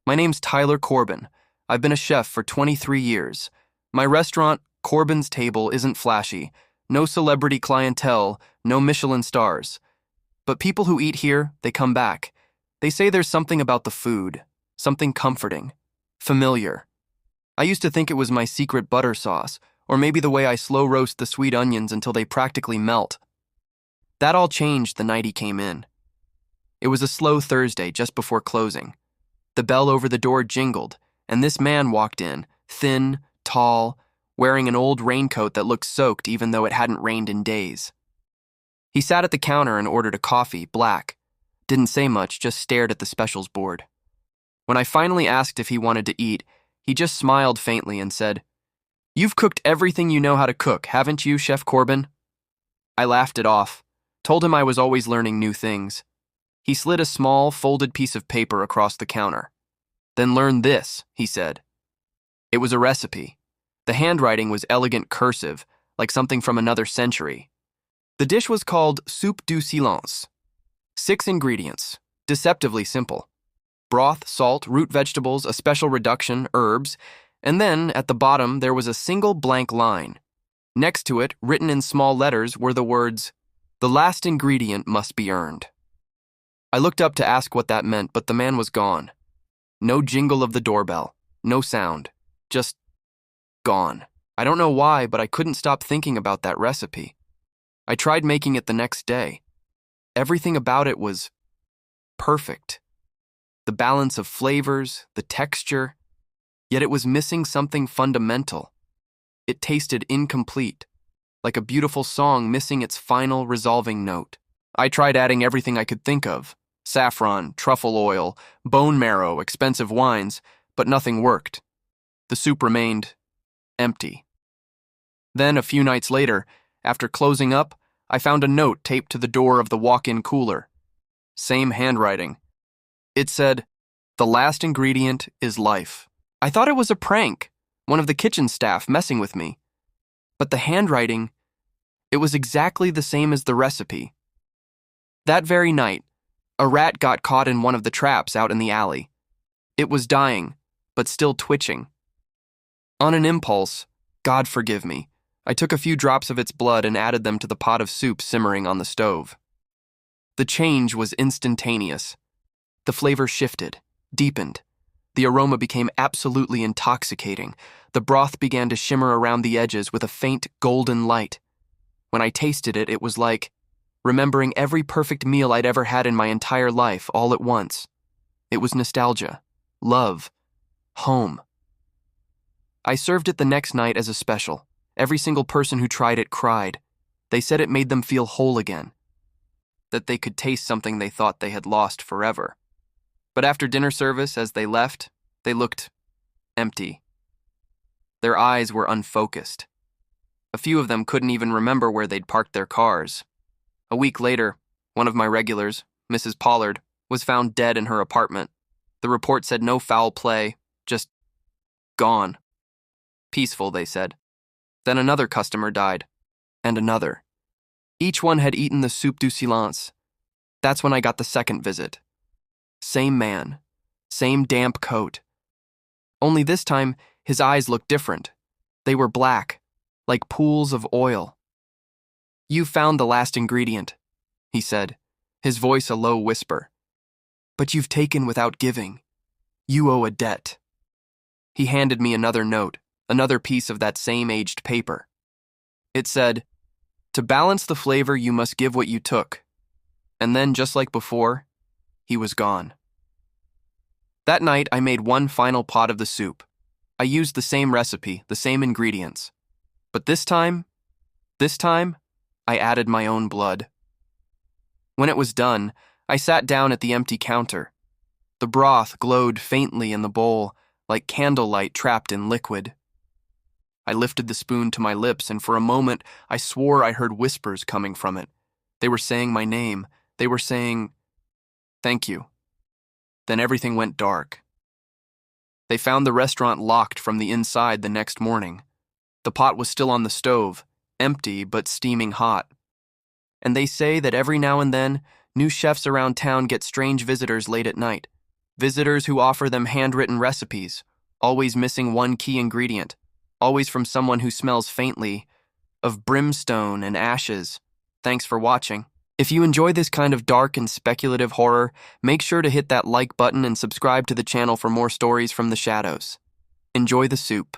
My name's Tyler Corbin. I've been a chef for 23 years. My restaurant, Corbin's Table, isn't flashy. No celebrity clientele, no Michelin stars. But people who eat here, they come back. They say there's something about the food, something comforting, familiar. I used to think it was my secret butter sauce, or maybe the way I slow roast the sweet onions until they practically melt. That all changed the night he came in. It was a slow Thursday just before closing. The bell over the door jingled, and this man walked in, thin, tall, wearing an old raincoat that looked soaked even though it hadn't rained in days. He sat at the counter and ordered a coffee, black. Didn't say much, just stared at the specials board. When I finally asked if he wanted to eat, he just smiled faintly and said, "You've cooked everything you know how to cook, haven't you, Chef Corbin?" I laughed it off, told him I was always learning new things. He slid a small, folded piece of paper across the counter. "Then learn this," he said. It was a recipe. The handwriting was elegant cursive, like something from another century. The dish was called soup du silence. 6 ingredients, deceptively simple. Broth, salt, root vegetables, a special reduction, herbs, and then, at the bottom, there was a single blank line. Next to it, written in small letters, were the words, "The last ingredient must be earned." I looked up to ask what that meant, but the man was gone. No jingle of the doorbell, no sound, just gone. I don't know why, but I couldn't stop thinking about that recipe. I tried making it the next day. Everything about it was perfect. The balance of flavors, the texture, yet it was missing something fundamental. It tasted incomplete, like a beautiful song missing its final resolving note. I tried adding everything I could think of. Saffron, truffle oil, bone marrow, expensive wines, but nothing worked. The soup remained empty. Then, a few nights later, after closing up, I found a note taped to the door of the walk-in cooler. Same handwriting. It said, "The last ingredient is life." I thought it was a prank, one of the kitchen staff messing with me. But the handwriting, it was exactly the same as the recipe. That very night, a rat got caught in one of the traps out in the alley. It was dying, but still twitching. On an impulse, God forgive me, I took a few drops of its blood and added them to the pot of soup simmering on the stove. The change was instantaneous. The flavor shifted, deepened. The aroma became absolutely intoxicating. The broth began to shimmer around the edges with a faint golden light. When I tasted it, it was like remembering every perfect meal I'd ever had in my entire life all at once. It was nostalgia, love, home. I served it the next night as a special. Every single person who tried it cried. They said it made them feel whole again, that they could taste something they thought they had lost forever. But after dinner service, as they left, they looked empty. Their eyes were unfocused. A few of them couldn't even remember where they'd parked their cars. A week later, one of my regulars, Mrs. Pollard, was found dead in her apartment. The report said no foul play, just gone. Peaceful, they said. Then another customer died, and another. Each one had eaten the soup du silence. That's when I got the second visit. Same man, same damp coat. Only this time, his eyes looked different. They were black, like pools of oil. "You found the last ingredient," he said, his voice a low whisper. "But you've taken without giving. You owe a debt." He handed me another note, another piece of that same aged paper. It said, "To balance the flavor, you must give what you took." And then, just like before, he was gone. That night, I made one final pot of the soup. I used the same recipe, the same ingredients. But this time, I added my own blood. When it was done, I sat down at the empty counter. The broth glowed faintly in the bowl, like candlelight trapped in liquid. I lifted the spoon to my lips, and for a moment, I swore I heard whispers coming from it. They were saying my name. They were saying, "Thank you." Then everything went dark. They found the restaurant locked from the inside the next morning. The pot was still on the stove, empty but steaming hot. And they say that every now and then, new chefs around town get strange visitors late at night. Visitors who offer them handwritten recipes, always missing one key ingredient, always from someone who smells faintly of brimstone and ashes. Thanks for watching. If you enjoy this kind of dark and speculative horror, make sure to hit that like button and subscribe to the channel for more stories from the shadows. Enjoy the soup.